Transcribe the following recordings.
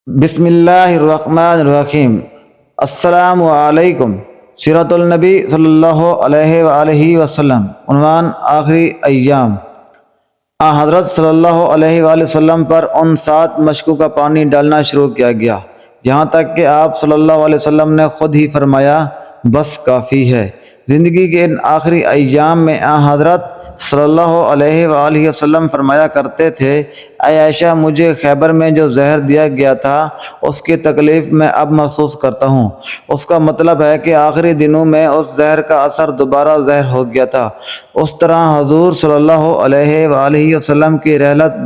بسم اللہ الرحمن الرحیم۔ السلام علیکم۔ سیرت النبی صلی اللہ علیہ وآلہ وسلم۔ عنوان: آخری ایام۔ حضرت صلی اللہ علیہ وآلہ وسلم پر ان 7 مشکوں کا پانی ڈالنا شروع کیا گیا، یہاں تک کہ آپ صلی اللہ علیہ وسلم نے خود ہی فرمایا، بس کافی ہے۔ زندگی کے ان آخری ایام میں حضرت صلی اللہ علیہ وآلہ وسلم فرمایا کرتے تھے، اے عائشہ، مجھے خیبر میں جو زہر دیا گیا تھا اس کی تکلیف میں اب محسوس کرتا ہوں۔ اس کا مطلب ہے کہ آخری دنوں میں اس زہر کا اثر دوبارہ ظاہر ہو گیا تھا۔ اس طرح حضور صلی اللہ علیہ وآلہ وسلم کی رحلت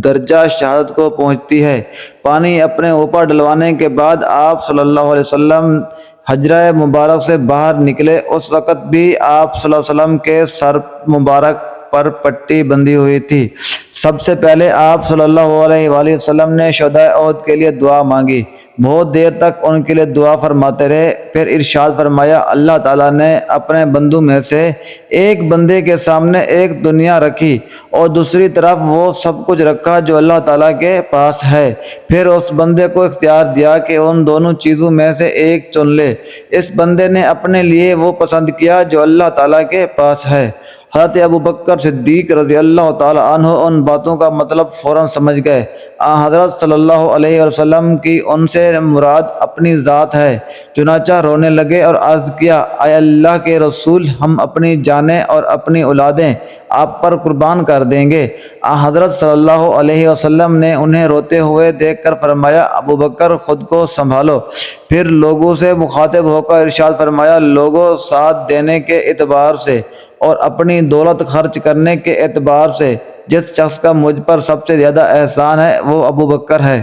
درجہ شہادت کو پہنچتی ہے۔ پانی اپنے اوپر ڈلوانے کے بعد آپ صلی اللہ علیہ وسلم حجرہ مبارک سے باہر نکلے۔ اس وقت بھی آپ صلی اللہ علیہ وسلم کے سر مبارک پر پٹی بندھی ہوئی تھی۔ سب سے پہلے آپ صلی اللہ علیہ وآلہ وسلم نے شہدائے احد کے لیے دعا مانگی، بہت دیر تک ان کے لیے دعا فرماتے رہے، پھر ارشاد فرمایا، اللہ تعالیٰ نے اپنے بندوں میں سے ایک بندے کے سامنے ایک دنیا رکھی اور دوسری طرف وہ سب کچھ رکھا جو اللہ تعالیٰ کے پاس ہے۔ پھر اس بندے کو اختیار دیا کہ ان دونوں چیزوں میں سے ایک چن لے۔ اس بندے نے اپنے لیے وہ پسند کیا جو اللہ تعالیٰ کے پاس ہے۔ حضرت ابوبکر صدیق رضی اللہ تعالی عنہ ان باتوں کا مطلب فوراً سمجھ گئے۔ حضرت صلی اللہ علیہ وسلم کی ان سے مراد اپنی ذات ہے، چنانچہ رونے لگے اور عرض کیا، اے اللہ کے رسول، ہم اپنی جانیں اور اپنی اولادیں آپ پر قربان کر دیں گے۔ حضرت صلی اللہ علیہ وسلم نے انہیں روتے ہوئے دیکھ کر فرمایا، ابوبکر، خود کو سنبھالو۔ پھر لوگوں سے مخاطب ہو کر ارشاد فرمایا، لوگوں، ساتھ دینے کے اعتبار سے اور اپنی دولت خرچ کرنے کے اعتبار سے جس شخص کا مجھ پر سب سے زیادہ احسان ہے وہ ابوبکر ہے۔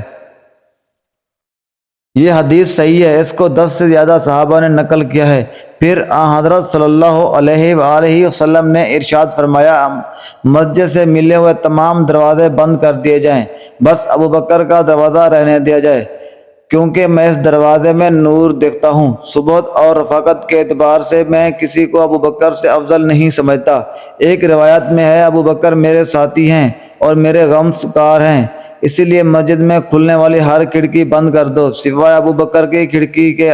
یہ حدیث صحیح ہے، اس کو 10 سے زیادہ صحابہ نے نقل کیا ہے۔ پھر حضرت صلی اللہ علیہ وآلہ وسلم نے ارشاد فرمایا، مسجد سے ملے ہوئے تمام دروازے بند کر دیے جائیں، بس ابوبکر کا دروازہ رہنے دیا جائے، کیونکہ میں اس دروازے میں نور دیکھتا ہوں۔ صحبت اور رفاقت کے اعتبار سے میں کسی کو ابوبکر سے افضل نہیں سمجھتا۔ ایک روایت میں ہے، ابوبکر میرے ساتھی ہیں اور میرے غم سکار ہیں، اسی لیے مسجد میں کھلنے والی ہر کھڑکی بند کر دو سوائے ابوبکر کی کھڑکی کے۔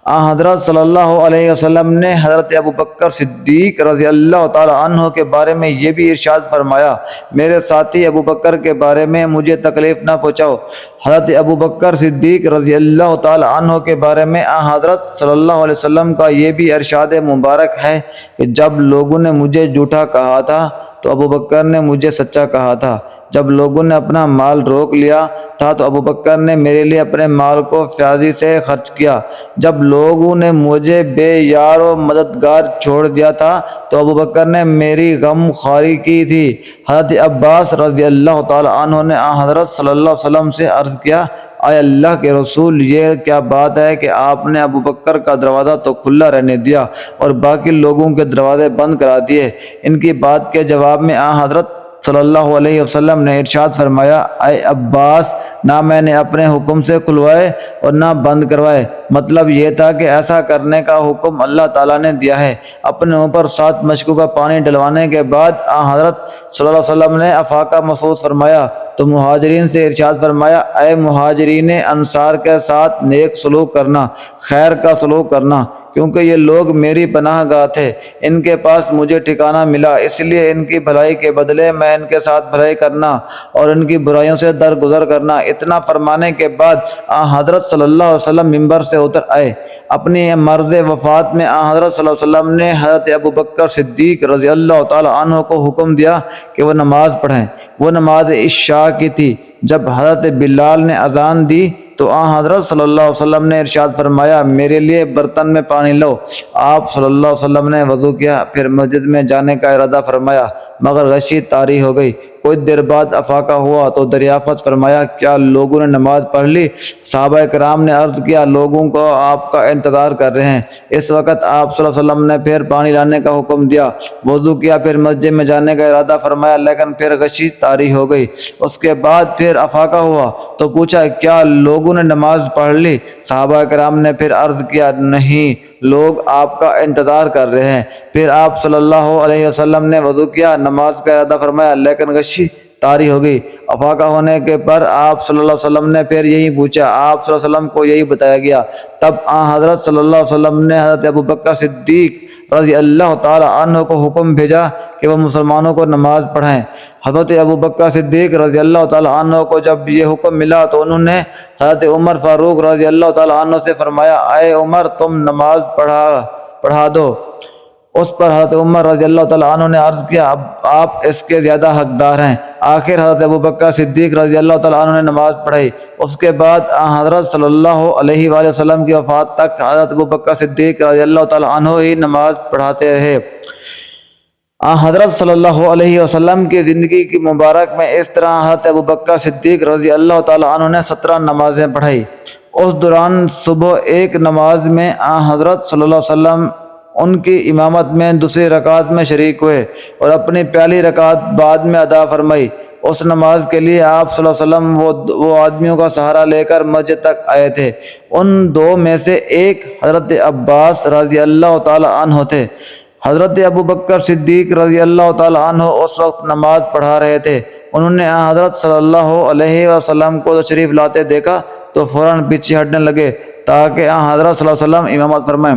حضرت صلی اللہ علیہ وسلم نے حضرت ابوبکر صدیق رضی اللہ تعالی عنہ کے بارے میں یہ بھی ارشاد فرمایا، میرے ساتھی ابوبکر کے بارے میں مجھے تکلیف نہ پہنچاؤ۔ حضرت ابوبکر صدیق رضی اللہ تعالی عنہ کے بارے میں حضرت صلی اللہ علیہ وسلم کا یہ بھی ارشاد مبارک ہے کہ جب لوگوں نے مجھے جھوٹا کہا تھا تو ابوبکر نے مجھے سچا کہا تھا، جب لوگوں نے اپنا مال روک لیا تھا تو ابوبکر نے میرے لیے اپنے مال کو فیاضی سے خرچ کیا، جب لوگوں نے مجھے بے یار و مددگار چھوڑ دیا تھا تو ابوبکر نے میری غم خواری کی تھی۔ حضرت عباس رضی اللہ تعالی عنہ نے حضرت صلی اللہ علیہ وسلم سے عرض کیا، اے اللہ کے رسول، یہ کیا بات ہے کہ آپ نے ابوبکر کا دروازہ تو کھلا رہنے دیا اور باقی لوگوں کے دروازے بند کرا دیے؟ ان کی بات کے جواب میں حضرت صلی اللہ علیہ وسلم نے ارشاد فرمایا، اے عباس، نہ میں نے اپنے حکم سے کھلوائے اور نہ بند کروائے، مطلب یہ تھا کہ ایسا کرنے کا حکم اللہ تعالیٰ نے دیا ہے۔ اپنے اوپر 7 مشکوں کا پانی ڈلوانے کے بعد حضرت صلی اللہ علیہ وسلم نے افاقہ محسوس فرمایا تو مہاجرین سے ارشاد فرمایا، اے مہاجرین انصار کے ساتھ نیک سلوک کرنا، خیر کا سلوک کرنا، کیونکہ یہ لوگ میری پناہ گاہ تھے، ان کے پاس مجھے ٹھکانہ ملا، اس لیے ان کی بھلائی کے بدلے میں ان کے ساتھ بھلائی کرنا اور ان کی برائیوں سے درگزر کرنا۔ اتنا فرمانے کے بعد حضرت صلی اللہ علیہ وسلم ممبر سے اتر آئے۔ اپنی مرض وفات میں حضرت صلی اللہ علیہ وسلم نے حضرت ابوبکر صدیق رضی اللہ تعالی عنہ کو حکم دیا کہ وہ نماز پڑھیں۔ وہ نماز عشاء کی تھی۔ جب حضرت بلال نے اذان دی تو حضرت صلی اللہ علیہ وسلم نے ارشاد فرمایا، میرے لیے برتن میں پانی لو۔ آپ صلی اللہ علیہ وسلم نے وضو کیا، پھر مسجد میں جانے کا ارادہ فرمایا، مگر غشی طاری ہو گئی۔ کچھ دیر بعد افاقہ ہوا تو دریافت فرمایا، کیا لوگوں نے نماز پڑھ لی؟ صحابہ کرام نے عرض کیا، لوگوں کو آپ کا انتظار کر رہے ہیں۔ اس وقت آپ صلی اللہ علیہ وسلم نے پھر پانی لانے کا حکم دیا، وضو کیا، پھر مسجد میں جانے کا ارادہ فرمایا، لیکن پھر غشی طاری ہو گئی۔ اس کے بعد پھر افاقہ ہوا تو پوچھا، کیا لوگوں نے نماز پڑھ لی؟ صحابہ کرام نے پھر عرض کیا، نہیں، لوگ آپ کا انتظار کر رہے ہیں۔ پھر آپ صلی اللہ علیہ وسلم نے وضو کیا، نماز کا ارادہ فرمایا، لیکن غشی طاری ہو گئی۔ افاقہ ہونے کے پر آپ صلی اللہ علیہ وسلم نے پھر یہی پوچھا، آپ صلی اللہ علیہ وسلم کو یہی بتایا گیا۔ تب حضرت صلی اللہ علیہ وسلم نے حضرت ابوبکر صدیق رضی اللہ تعالی عنہ کو حکم بھیجا کہ وہ مسلمانوں کو نماز پڑھائیں۔ حضرت ابوبکر صدیق رضی اللہ تعالی عنہ کو جب یہ حکم ملا تو انہوں نے حضرت عمر فاروق رضی اللہ تعالی عنہ سے فرمایا، اے عمر تم نماز پڑھا دو۔ اس پر حضرت عمر رضی اللہ تعالی عنہ نے عرض کیا، اب آپ اس کے زیادہ حقدار ہیں۔ آخر حضرت ابوبکر صدیق رضی اللہ تعالی عنہ نے نماز پڑھائی۔ اس کے بعد حضرت صلی اللہ علیہ وآلہ وسلم کی وفات تک حضرت ابوبکر صدیق رضی اللہ تعالی عنہ ہی نماز پڑھاتے رہے۔ حضرت صلی اللہ علیہ وسلم کی زندگی کی مبارک میں اس طرح حضرت ابوبکر صدیق رضی اللہ تعالی عنہ نے 17 نمازیں پڑھائی۔ اس دوران صبح ایک نماز میں حضرت صلی اللہ علیہ وسلم ان کی امامت میں دوسری رکعت میں شریک ہوئے اور اپنی پہلی رکعت بعد میں ادا فرمائی۔ اس نماز کے لیے آپ صلی اللہ علیہ وسلم وہ آدمیوں کا سہارا لے کر مسجد تک آئے تھے۔ ان دو میں سے ایک حضرت عباس رضی اللہ تعالی عنہ تھے۔ حضرت ابوبکر صدیق رضی اللہ تعالی عنہ اس وقت نماز پڑھا رہے تھے۔ انہوں نے حضرت صلی اللہ علیہ وسلم کو تشریف لاتے دیکھا تو فوراً پیچھے ہٹنے لگے تاکہ حضرت صلی اللہ علیہ وسلم امامت فرمائیں،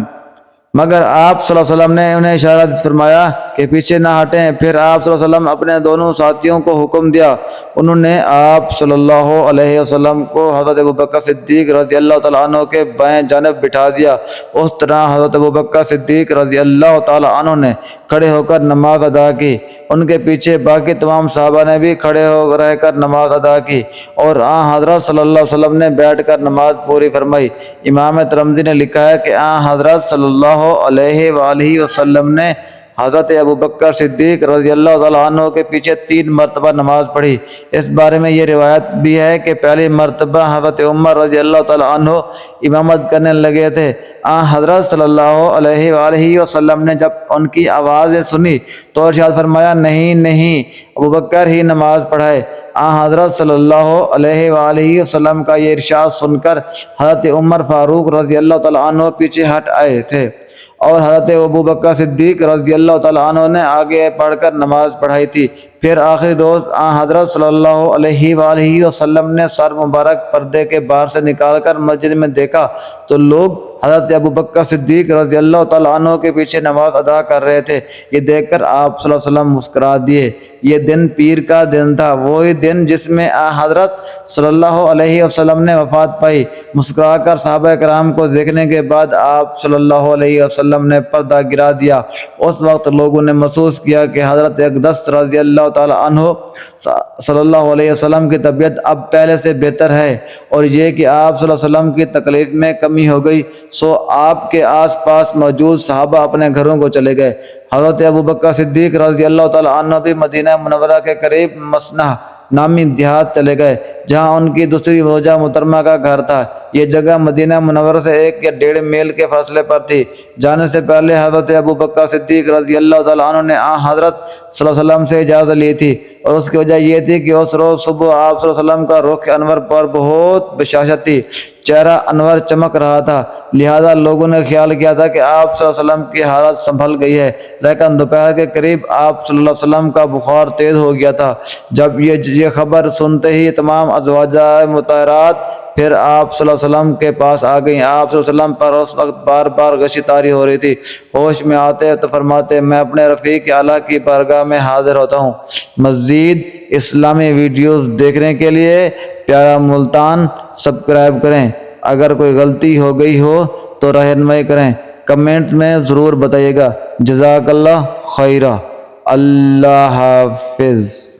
مگر آپ صلی اللہ علیہ وسلم نے انہیں اشارہ فرمایا کہ پیچھے نہ ہٹیں۔ پھر آپ صلی اللہ علیہ وسلم اپنے دونوں ساتھیوں کو حکم دیا، انہوں نے آپ صلی اللہ علیہ وسلم کو حضرت ابوبکر صدیق رضی اللہ تعالیٰ عنہ کے بائیں جانب بٹھا دیا۔ اس طرح حضرت ابوبکر صدیق رضی اللہ تعالیٰ عنہ نے کھڑے ہو کر نماز ادا کی۔ ان کے پیچھے باقی تمام صحابہ نے بھی کھڑے ہو رہ کر نماز ادا کی اور حضرت صلی اللہ علیہ وسلم نے بیٹھ کر نماز پوری فرمائی۔ امام ترمذی نے لکھا ہے کہ حضرت صلی اللہ علیہ وآلہ وسلم نے حضرت ابوبکر صدیق رضی اللہ تعالیٰ عنہ کے پیچھے 3 مرتبہ نماز پڑھی۔ اس بارے میں یہ روایت بھی ہے کہ پہلی مرتبہ حضرت عمر رضی اللہ تعالیٰ عنہ امامت کرنے لگے تھے۔ حضرت صلی اللہ علیہ وآلہ وسلم نے جب ان کی آوازیں سنی تو ارشاد فرمایا، نہیں ابوبکر ہی نماز پڑھائے۔ حضرت صلی اللہ علیہ وآلہ وسلم کا یہ ارشاد سن کر حضرت عمر فاروق رضی اللہ تعالیٰ عنہ پیچھے ہٹ آئے تھے اور حضرت ابوبکر صدیق رضی اللہ تعالیٰ عنہ نے آگے پڑھ کر نماز پڑھائی تھی۔ پھر آخری روز حضرت صلی اللہ علیہ وآلہ وسلم نے سر مبارک پردے کے باہر سے نکال کر مسجد میں دیکھا تو لوگ حضرت ابوبکر صدیق رضی اللہ تعالیٰ عنہ کے پیچھے نماز ادا کر رہے تھے۔ یہ دیکھ کر آپ صلی اللہ علیہ وسلم مسکرا دیے۔ یہ دن پیر کا دن تھا، وہی دن جس میں حضرت صلی اللہ علیہ وسلم نے وفات پائی۔ مسکرا کر صحابہ کرام کو دیکھنے کے بعد آپ صلی اللہ علیہ وسلم نے پردہ گرا دیا۔ اس وقت لوگوں نے محسوس کیا کہ حضرت اقدس رضی اللہ تعالیٰ عنہ صلی اللہ علیہ وسلم کی طبیعت اب پہلے سے بہتر ہے، اور یہ کہ آپ صلی اللہ علیہ وسلم کی تکلیف میں کمی ہو گئی، سو آپ کے آس پاس موجود صحابہ اپنے گھروں کو چلے گئے۔ حضرت ابوبکر صدیق رضی اللہ تعالیٰ عنہ بھی مدینہ منورہ کے قریب مسنہ نامی دیہات چلے گئے، جہاں ان کی دوسری زوجہ محترمہ کا گھر تھا۔ یہ جگہ مدینہ منورہ سے 1 یا 1.5 میل کے فاصلے پر تھی۔ جانے سے پہلے حضرت ابوبکر صدیق رضی اللہ تعالیٰ عنہ نے حضرت صلی اللہ علیہ وسلم سے اجازت لی تھی، اور اس کی وجہ یہ تھی کہ اس روز صبح آپ صلی اللہ علیہ وسلم کا رخ انور پر بہت بشاشت تھی، چہرہ انور چمک رہا تھا، لہذا لوگوں نے خیال کیا تھا کہ آپ صلی اللہ علیہ وسلم کی حالت سنبھل گئی ہے۔ لیکن دوپہر کے قریب آپ صلی اللہ علیہ وسلم کا بخار تیز ہو گیا تھا۔ جب یہ خبر سنتے ہی تمام ازواجہ مطہرات پھر آپ صلی اللہ علیہ وسلم کے پاس آ گئیں۔ آپ صلی اللہ علیہ وسلم پر اس وقت بار بار غشی طاری ہو رہی تھی۔ ہوش میں آتے تو فرماتے، میں اپنے رفیق اعلیٰ کی بارگاہ میں حاضر ہوتا ہوں۔ مزید اسلامی ویڈیوز دیکھنے کے لیے پیارا ملتان سبسکرائب کریں۔ اگر کوئی غلطی ہو گئی ہو تو رہنمائی کریں، کمنٹ میں ضرور بتائیے گا۔ جزاک اللہ خیرہ۔ اللہ حافظ۔